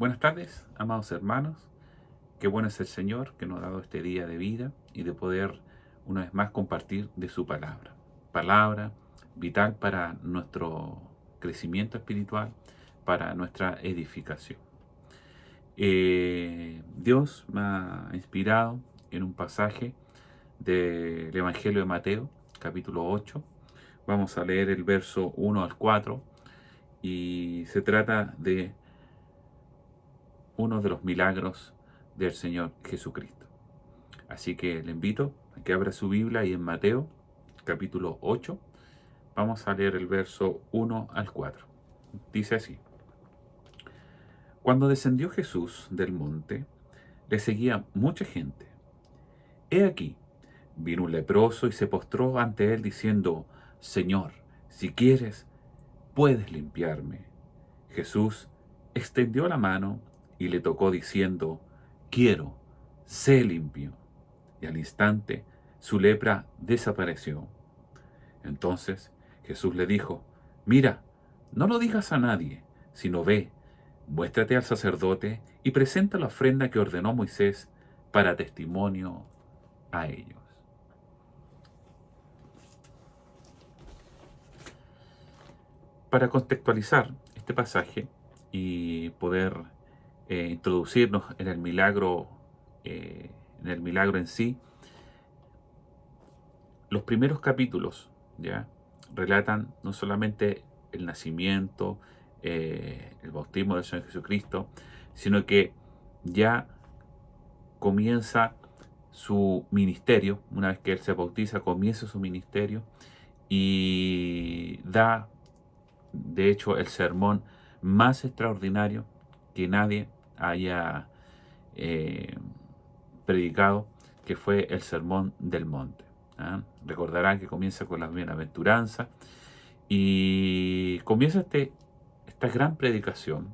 Buenas tardes, amados hermanos. Qué bueno es el Señor que nos ha dado este día de vida y de poder una vez más compartir de su palabra. Palabra vital para nuestro crecimiento espiritual, para nuestra edificación. Dios me ha inspirado en un pasaje del Evangelio de Mateo, capítulo 8. Vamos a leer el verso 1 al 4 y se trata de uno de los milagros del Señor Jesucristo. Así que le invito a que abra su Biblia y en Mateo, capítulo 8, vamos a leer el verso 1 al 4. Dice así: Cuando descendió Jesús del monte, le seguía mucha gente. He aquí, vino un leproso y se postró ante él diciendo: Señor, si quieres, puedes limpiarme. Jesús extendió la mano y le tocó diciendo: Quiero, sé limpio. Y al instante su lepra desapareció. Entonces Jesús le dijo: Mira, no lo digas a nadie, sino ve, muéstrate al sacerdote y presenta la ofrenda que ordenó Moisés para testimonio a ellos. Para contextualizar este pasaje y poder introducirnos en el milagro en sí, los primeros capítulos ya relatan no solamente el nacimiento, el bautismo del Señor Jesucristo, sino que ya comienza su ministerio. Una vez que Él se bautiza, comienza su ministerio y da, de hecho, el sermón más extraordinario que nadie haya eh, predicado, que fue el Sermón del Monte. ¿Ah? Recordarán que comienza con las bienaventuranzas y comienza esta gran predicación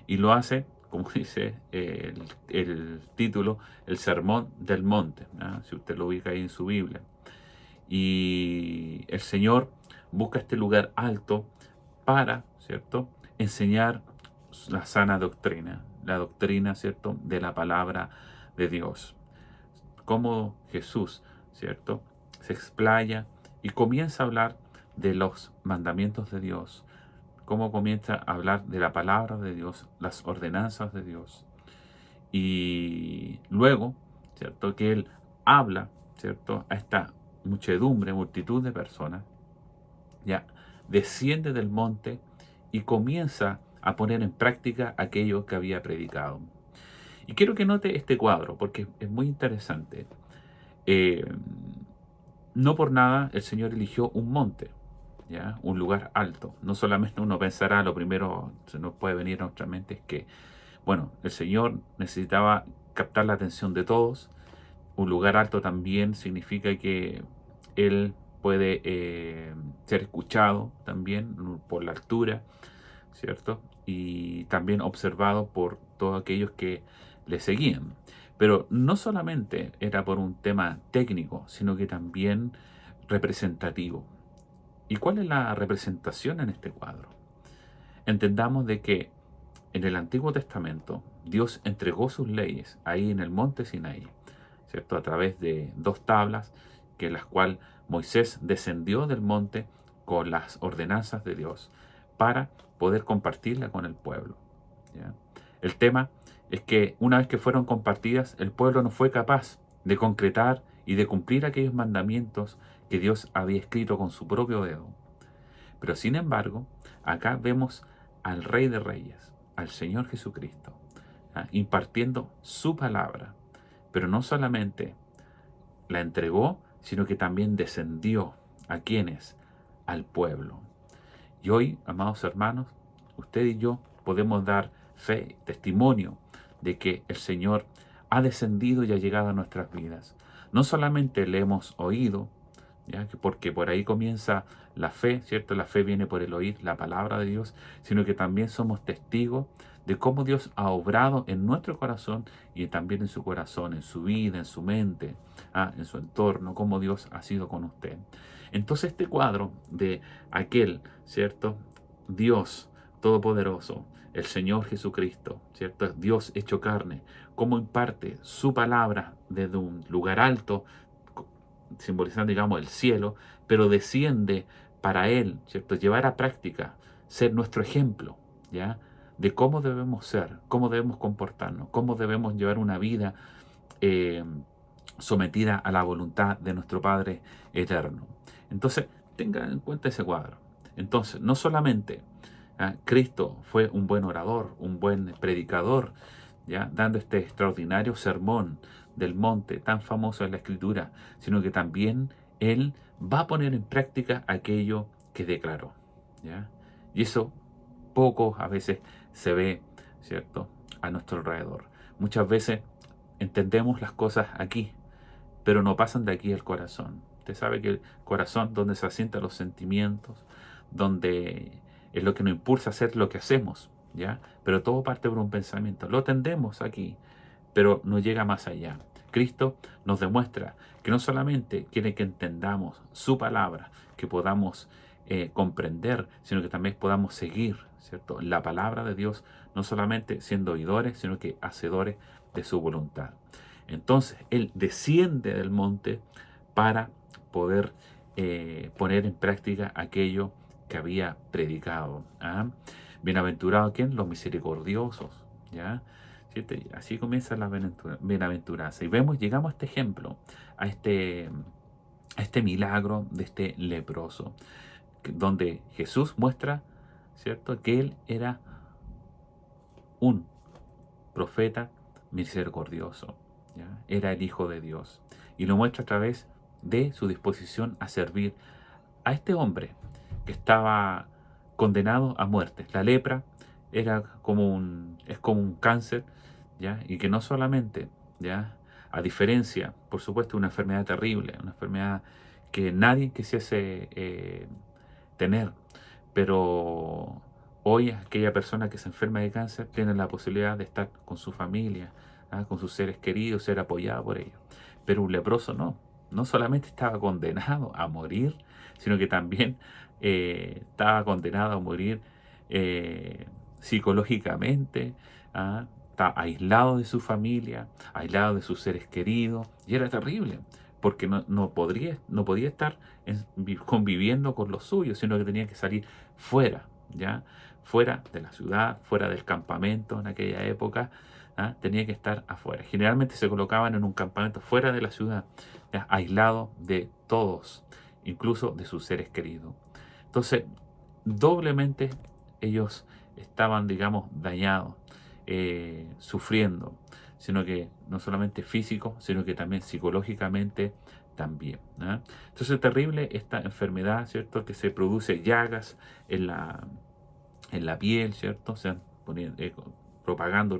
y lo hace, como dice el título, el Sermón del Monte, ¿ah? Si usted lo ubica ahí en su Biblia. Y el Señor busca este lugar alto para, ¿cierto?, enseñar la sana doctrina, la doctrina, ¿cierto?, de la palabra de Dios. Cómo Jesús, ¿cierto?, se explaya y comienza a hablar de los mandamientos de Dios, cómo comienza a hablar de la palabra de Dios, las ordenanzas de Dios. Y luego, ¿cierto?, que Él habla, ¿cierto?, a esta muchedumbre, multitud de personas, ya desciende del monte y comienza a poner en práctica aquello que había predicado. Y quiero que note este cuadro porque es muy interesante. Eh, no por nada el Señor eligió un monte, ¿ya? Un lugar alto. No solamente uno pensará, lo primero que se nos puede venir a nuestra mente es que, bueno, el Señor necesitaba captar la atención de todos. Un lugar alto también significa que Él puede ser escuchado también por la altura, ¿cierto? Y también observado por todos aquellos que le seguían. Pero no solamente era por un tema técnico, sino que también representativo. ¿Y cuál es la representación en este cuadro? Entendamos de que en el Antiguo Testamento Dios entregó sus leyes ahí en el monte Sinaí, ¿cierto? A través de dos tablas, que las cuales Moisés descendió del monte con las ordenanzas de Dios para poder compartirla con el pueblo, ¿ya? El tema es que una vez que fueron compartidas, el pueblo no fue capaz de concretar y de cumplir aquellos mandamientos que Dios había escrito con su propio dedo. Pero sin embargo, acá vemos al Rey de Reyes, al Señor Jesucristo, impartiendo su palabra, pero no solamente la entregó, sino que también descendió a quienes, al pueblo. Y hoy, amados hermanos, usted y yo podemos dar fe, testimonio de que el Señor ha descendido y ha llegado a nuestras vidas. No solamente le hemos oído, ¿ya? Porque por ahí comienza la fe, ¿cierto? La fe viene por el oír la palabra de Dios, sino que también somos testigos de cómo Dios ha obrado en nuestro corazón y también en su corazón, en su vida, en su mente, en su entorno, cómo Dios ha sido con usted. Entonces este cuadro de aquel, ¿cierto?, Dios Todopoderoso, el Señor Jesucristo, ¿cierto? Dios hecho carne, cómo imparte su palabra desde un lugar alto, simbolizando, digamos, el cielo, pero desciende para Él, ¿cierto? Llevar a práctica, ser nuestro ejemplo, ¿ya? De cómo debemos ser, cómo debemos comportarnos, cómo debemos llevar una vida eh, sometida a la voluntad de nuestro Padre eterno. Entonces, tenga en cuenta ese cuadro. Entonces, no solamente Cristo fue un buen orador, un buen predicador, ¿ya? Dando este extraordinario sermón del monte tan famoso en la Escritura, sino que también Él va a poner en práctica aquello que declaró, ¿ya? Y eso poco a veces se ve, ¿cierto?, a nuestro alrededor. Muchas veces entendemos las cosas aquí, pero no pasan de aquí al corazón. Usted sabe que el corazón, donde se asientan los sentimientos, donde es lo que nos impulsa a hacer lo que hacemos, ¿ya? Pero todo parte por un pensamiento. Lo tendemos aquí, pero no llega más allá. Cristo nos demuestra que no solamente quiere que entendamos su palabra, que podamos comprender, sino que también podamos seguir, ¿cierto?, la palabra de Dios, no solamente siendo oidores, sino que hacedores de su voluntad. Entonces, Él desciende del monte para poder poner en práctica aquello que había predicado. ¿Ah? Bienaventurado, ¿quién? Los misericordiosos, ¿ya? ¿Siete? Así comienza la bienaventuranza. Y vemos, llegamos a este ejemplo, a este milagro de este leproso, donde Jesús muestra, ¿cierto?, que Él era un profeta misericordioso, ¿ya? Era el Hijo de Dios. Y lo muestra a través de su disposición a servir a este hombre que estaba condenado a muerte. La lepra es como un cáncer, ¿ya? Y que no solamente, ¿ya?, a diferencia, por supuesto, de una enfermedad terrible, una enfermedad que nadie quisiese tener, pero hoy aquella persona que se enferma de cáncer tiene la posibilidad de estar con su familia, con sus seres queridos, ser apoyada por ellos. Pero un leproso no solamente estaba condenado a morir, sino que también estaba condenado a morir psicológicamente, está aislado de su familia, aislado de sus seres queridos, y era terrible, porque no podía estar conviviendo con los suyos, sino que tenía que salir fuera, ¿ya? Fuera de la ciudad, fuera del campamento en aquella época, tenía que estar afuera. Generalmente se colocaban en un campamento fuera de la ciudad, ¿ya?, aislado de todos, incluso de sus seres queridos. Entonces, doblemente ellos estaban, digamos, dañados, sufriendo, sino que no solamente físico, sino que también psicológicamente también. Entonces es terrible esta enfermedad, ¿cierto?, que se produce llagas en la piel, ¿cierto? Se van propagando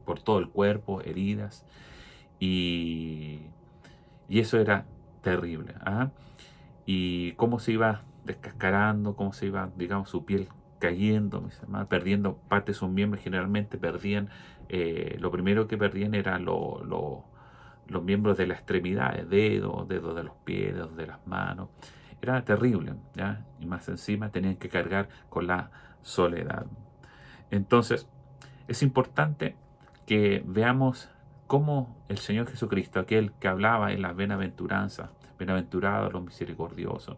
por todo el cuerpo, heridas, y, y eso era terrible. Y cómo se iba descascarando, cómo se iba, digamos, su piel cayendo, mis hermanos, perdiendo parte de sus miembros. Generalmente perdían, lo primero que perdían eran los miembros de las extremidades, dedos de los pies, dedos de las manos. Era terrible, ¿ya? Y más encima tenían que cargar con la soledad. Entonces, es importante que veamos cómo el Señor Jesucristo, aquel que hablaba en las bienaventuranzas, bienaventurados los misericordiosos,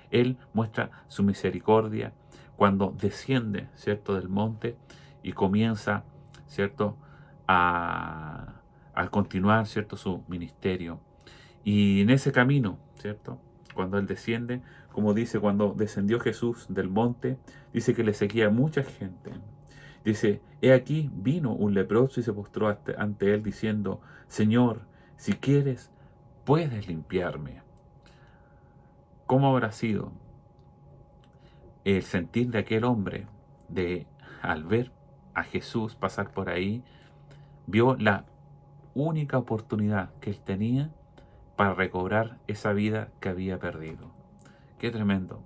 Él muestra su misericordia cuando desciende, ¿cierto?, del monte y comienza, ¿cierto?, a continuar, ¿cierto?, su ministerio. Y en ese camino, ¿cierto?, cuando Él desciende, como dice, cuando descendió Jesús del monte, dice que le seguía mucha gente. Dice, he aquí vino un leproso y se postró ante Él diciendo, Señor, si quieres, puedes limpiarme. ¿Cómo habrá sido el sentir de aquel hombre al ver a Jesús pasar por ahí? Vio la única oportunidad que él tenía para recobrar esa vida que había perdido. Qué tremendo.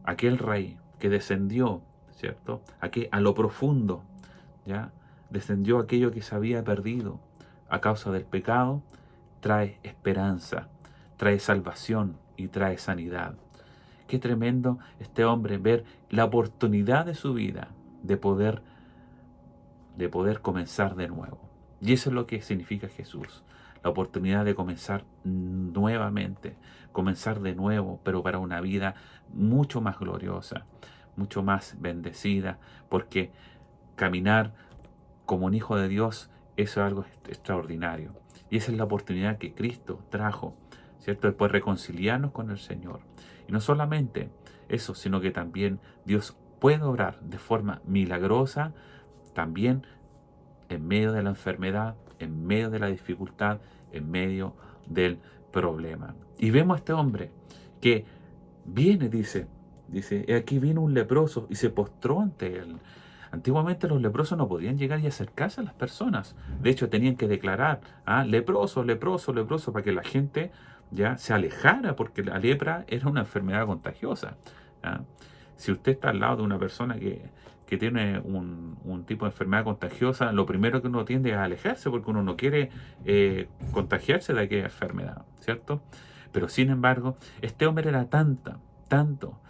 Aquel rey que descendió, ¿cierto?, a lo profundo, ¿ya? Descendió aquello que se había perdido a causa del pecado, trae esperanza, trae salvación y trae sanidad. qué tremendo este hombre ver la oportunidad de su vida de poder comenzar de nuevo. Y eso es lo que significa Jesús, la oportunidad de comenzar nuevamente, comenzar de nuevo, pero para una vida mucho más gloriosa, mucho más bendecida, porque caminar como un hijo de Dios, eso es algo extraordinario. Y esa es la oportunidad que Cristo trajo, ¿cierto? De poder reconciliarnos con el Señor. Y no solamente eso, sino que también Dios puede obrar de forma milagrosa, también en medio de la enfermedad, en medio de la dificultad, en medio del problema. Y vemos a este hombre que viene, dice, "He aquí vino un leproso y se postró ante él". Antiguamente los leprosos no podían llegar y acercarse a las personas. De hecho, tenían que declarar, leproso, leproso, leproso, para que la gente ya se alejara, porque la lepra era una enfermedad contagiosa. ¿Ah? Si usted está al lado de una persona que tiene un tipo de enfermedad contagiosa, lo primero que uno tiende es a alejarse, porque uno no quiere contagiarse de aquella enfermedad, ¿cierto? Pero sin embargo, este hombre era tanto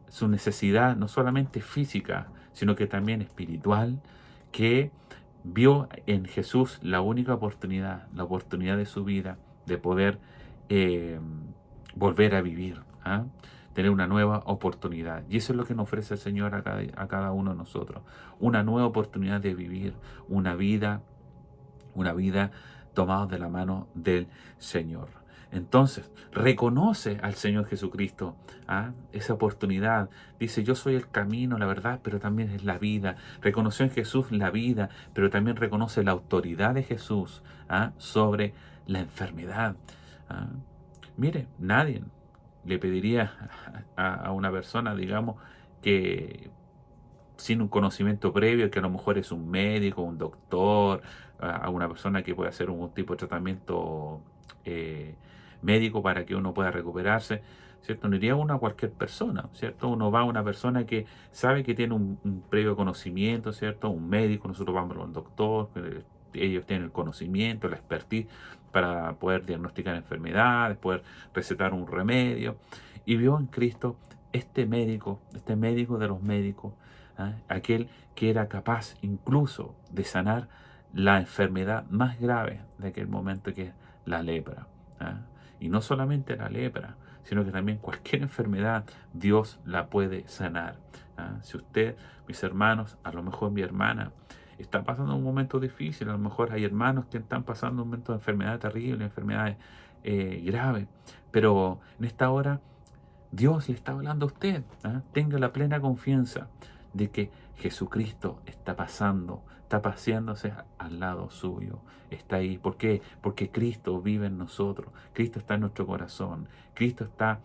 su necesidad, no solamente física, sino que también espiritual, que vio en Jesús la oportunidad de su vida, de poder eh, volver a vivir, tener una nueva oportunidad. Y eso es lo que nos ofrece el Señor a cada uno de nosotros, una nueva oportunidad de vivir una vida tomados de la mano del Señor. Entonces, reconoce al Señor Jesucristo esa oportunidad. Dice, yo soy el camino, la verdad, pero también es la vida. Reconoció en Jesús la vida, pero también reconoce la autoridad de Jesús sobre la enfermedad. ¿Ah? Mire, nadie le pediría a una persona, digamos, que sin un conocimiento previo, que a lo mejor es un médico, un doctor, a una persona que puede hacer un tipo de tratamiento eh, médico para que uno pueda recuperarse, ¿cierto? No iría uno a cualquier persona, ¿cierto? Uno va a una persona que sabe que tiene un previo conocimiento, ¿cierto? Un médico, nosotros vamos a un doctor, ellos tienen el conocimiento, la expertise para poder diagnosticar enfermedades, poder recetar un remedio. Y vio en Cristo este médico de los médicos, aquel que era capaz incluso de sanar la enfermedad más grave de aquel momento, que es la lepra. ¿Ah? Y no solamente la lepra, sino que también cualquier enfermedad Dios la puede sanar. Si usted, mis hermanos, a lo mejor mi hermana, está pasando un momento difícil, a lo mejor hay hermanos que están pasando un momento de enfermedad terrible, enfermedades graves, pero en esta hora Dios le está hablando a usted. Tenga la plena confianza de que Jesucristo está pasando, está paseándose al lado suyo. Está ahí. ¿Por qué? Porque Cristo vive en nosotros. Cristo está en nuestro corazón. Cristo está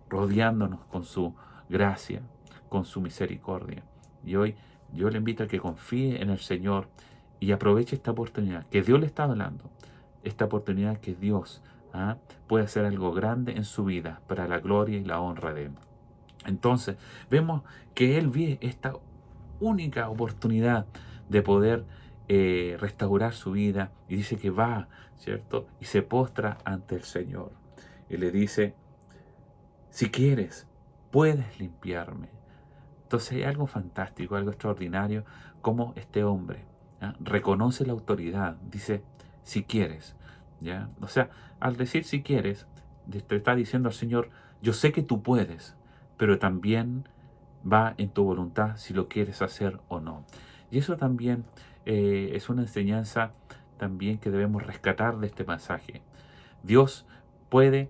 rodeándonos con su gracia, con su misericordia. Y hoy yo le invito a que confíe en el Señor y aproveche esta oportunidad que Dios le está hablando. Esta oportunidad que Dios puede hacer algo grande en su vida para la gloria y la honra de Él. Entonces, vemos que Él ve esta única oportunidad de poder restaurar su vida y dice que va, ¿cierto? Y se postra ante el Señor. Y le dice, si quieres, puedes limpiarme. Entonces hay algo fantástico, algo extraordinario, como este hombre reconoce la autoridad, dice, si quieres. ¿Ya? O sea, al decir si quieres, te está diciendo al Señor, yo sé que tú puedes, pero también va en tu voluntad si lo quieres hacer o no. Y eso también es una enseñanza también que debemos rescatar de este pasaje. Dios puede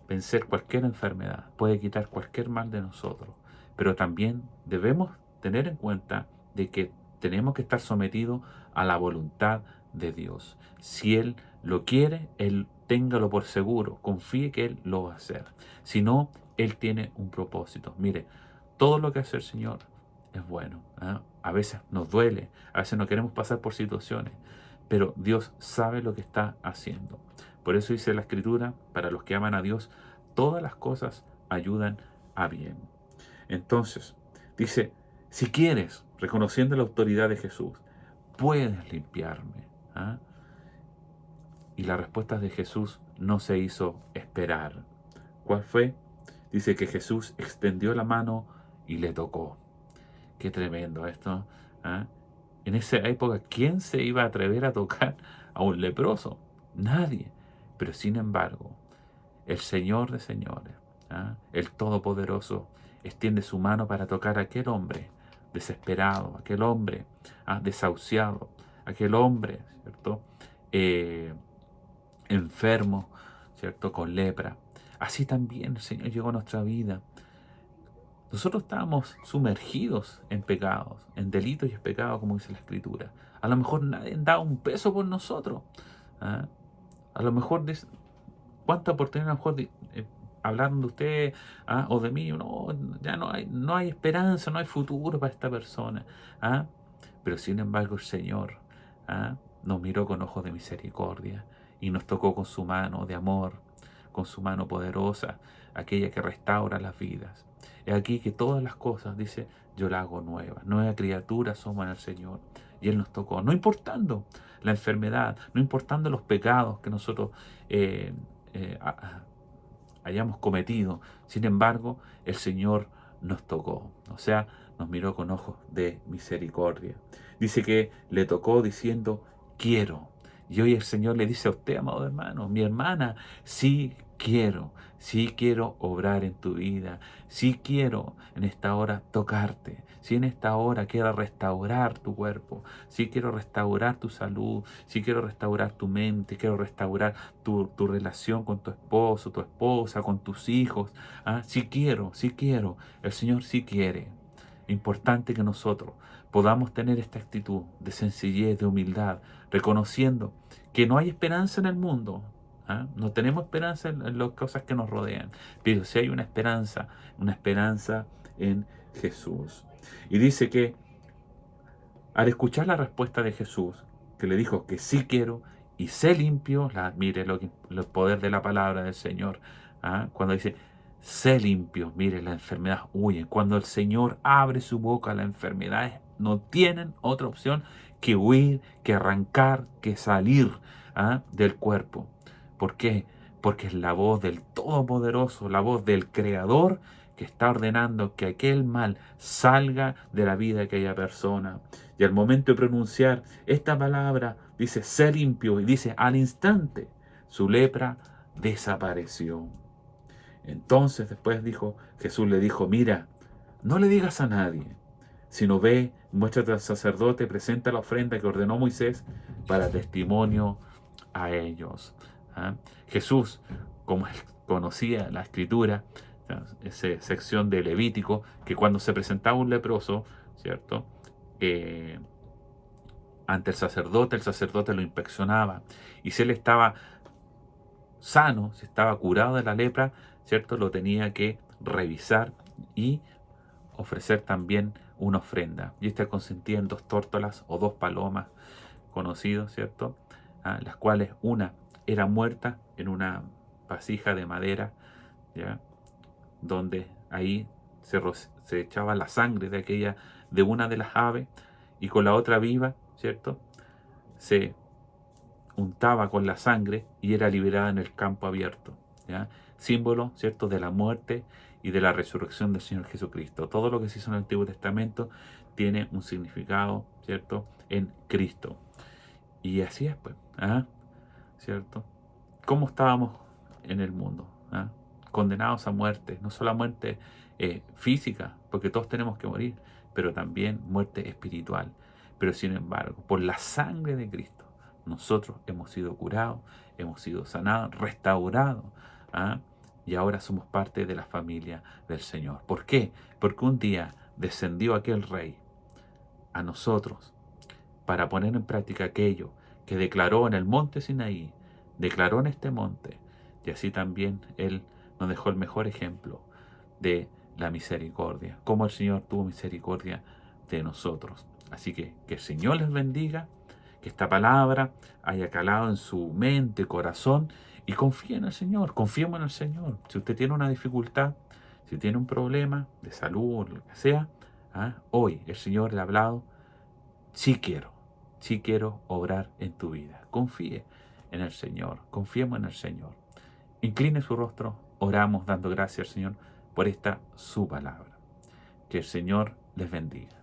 vencer cualquier enfermedad, puede quitar cualquier mal de nosotros, pero también debemos tener en cuenta de que tenemos que estar sometidos a la voluntad de Dios. Si Él lo quiere, Él téngalo por seguro, confíe que Él lo va a hacer. Si no, Él tiene un propósito. Mire, todo lo que hace el Señor es bueno. A veces nos duele, a veces no queremos pasar por situaciones, pero Dios sabe lo que está haciendo. Por eso dice la Escritura, para los que aman a Dios, todas las cosas ayudan a bien. Entonces, dice, si quieres, reconociendo la autoridad de Jesús, puedes limpiarme. Y la respuesta de Jesús no se hizo esperar. ¿Cuál fue? dice que Jesús extendió la mano y le tocó. Qué tremendo esto. ¿Ah? En esa época, ¿quién se iba a atrever a tocar a un leproso? Nadie. Pero sin embargo, el Señor de señores, ¿ah? El Todopoderoso, extiende su mano para tocar a aquel hombre desesperado, aquel hombre desahuciado, aquel hombre, ¿cierto? Eh, enfermo, ¿cierto? Con lepra. Así también el Señor llegó a nuestra vida. Nosotros estábamos sumergidos en pecados, en delitos y en pecados, como dice la Escritura. A lo mejor nadie daba un peso por nosotros. ¿Ah? A lo mejor, ¿cuántas oportunidades a lo mejor hablaron de usted o de mí? No, ya no hay esperanza, no hay futuro para esta persona. ¿Ah? Pero sin embargo el Señor nos miró con ojos de misericordia y nos tocó con su mano de amor, con su mano poderosa, aquella que restaura las vidas. Es aquí que todas las cosas, dice, yo la hago nueva. Nueva criatura somos en el Señor. Y Él nos tocó, no importando la enfermedad, no importando los pecados que nosotros eh, hayamos cometido. Sin embargo, el Señor nos tocó. O sea, nos miró con ojos de misericordia. Dice que le tocó diciendo, quiero. Y hoy el Señor le dice a usted, amado hermano, mi hermana, sí quiero obrar en tu vida, sí quiero en esta hora tocarte, sí en esta hora quiero restaurar tu cuerpo, sí quiero restaurar tu salud, sí quiero restaurar tu mente, quiero restaurar tu relación con tu esposo, tu esposa, con tus hijos. Sí quiero, el Señor sí quiere. Importante que nosotros podamos tener esta actitud de sencillez, de humildad, reconociendo que no hay esperanza en el mundo. No tenemos esperanza en las cosas que nos rodean, pero sí hay una esperanza en Jesús. Y dice que al escuchar la respuesta de Jesús, que le dijo que sí quiero y sé limpio, mire el poder de la palabra del Señor. Cuando dice sé limpio, mire, la enfermedad huye. Cuando el Señor abre su boca, las enfermedades no tienen otra opción que huir, que arrancar, que salir del cuerpo. ¿Por qué? Porque es la voz del Todopoderoso, la voz del Creador, que está ordenando que aquel mal salga de la vida de aquella persona. Y al momento de pronunciar esta palabra, dice, sé limpio, y dice, al instante, su lepra desapareció. Entonces después Jesús le dijo, mira, no le digas a nadie, sino ve, muéstrate al sacerdote, presenta la ofrenda que ordenó Moisés para testimonio a ellos. Jesús, como él conocía la Escritura, esa sección de Levítico, que cuando se presentaba un leproso, ¿cierto? Ante el sacerdote lo inspeccionaba, y si él estaba sano, si estaba curado de la lepra, ¿cierto? Lo tenía que revisar y ofrecer también una ofrenda. Y esta consistía en 2 tórtolas o 2 palomas conocidos, ¿cierto? Las cuales una era muerta en una vasija de madera, ¿ya? Donde ahí se echaba la sangre de una de las aves, y con la otra viva, ¿cierto? Se untaba con la sangre y era liberada en el campo abierto, ¿ya? Símbolo, ¿cierto?, de la muerte y de la resurrección del Señor Jesucristo. Todo lo que se hizo en el Antiguo Testamento tiene un significado, ¿cierto?, en Cristo. Y así es, pues, ¿cierto? ¿Cómo estábamos en el mundo? Condenados a muerte, no solo a muerte física, porque todos tenemos que morir, pero también muerte espiritual. Pero sin embargo, por la sangre de Cristo, nosotros hemos sido curados, hemos sido sanados, restaurados, y ahora somos parte de la familia del Señor. ¿Por qué? Porque un día descendió aquel Rey a nosotros para poner en práctica aquello que declaró en el monte Sinaí, declaró en este monte, y así también Él nos dejó el mejor ejemplo de la misericordia, cómo el Señor tuvo misericordia de nosotros. Así que el Señor les bendiga, que esta palabra haya calado en su mente, corazón, y confíe en el Señor, confiemos en el Señor. Si usted tiene una dificultad, si tiene un problema de salud, lo que sea, hoy el Señor le ha hablado, sí quiero obrar en tu vida. Confíe en el Señor, confiemos en el Señor. Incline su rostro, oramos dando gracias al Señor por esta su palabra. Que el Señor les bendiga.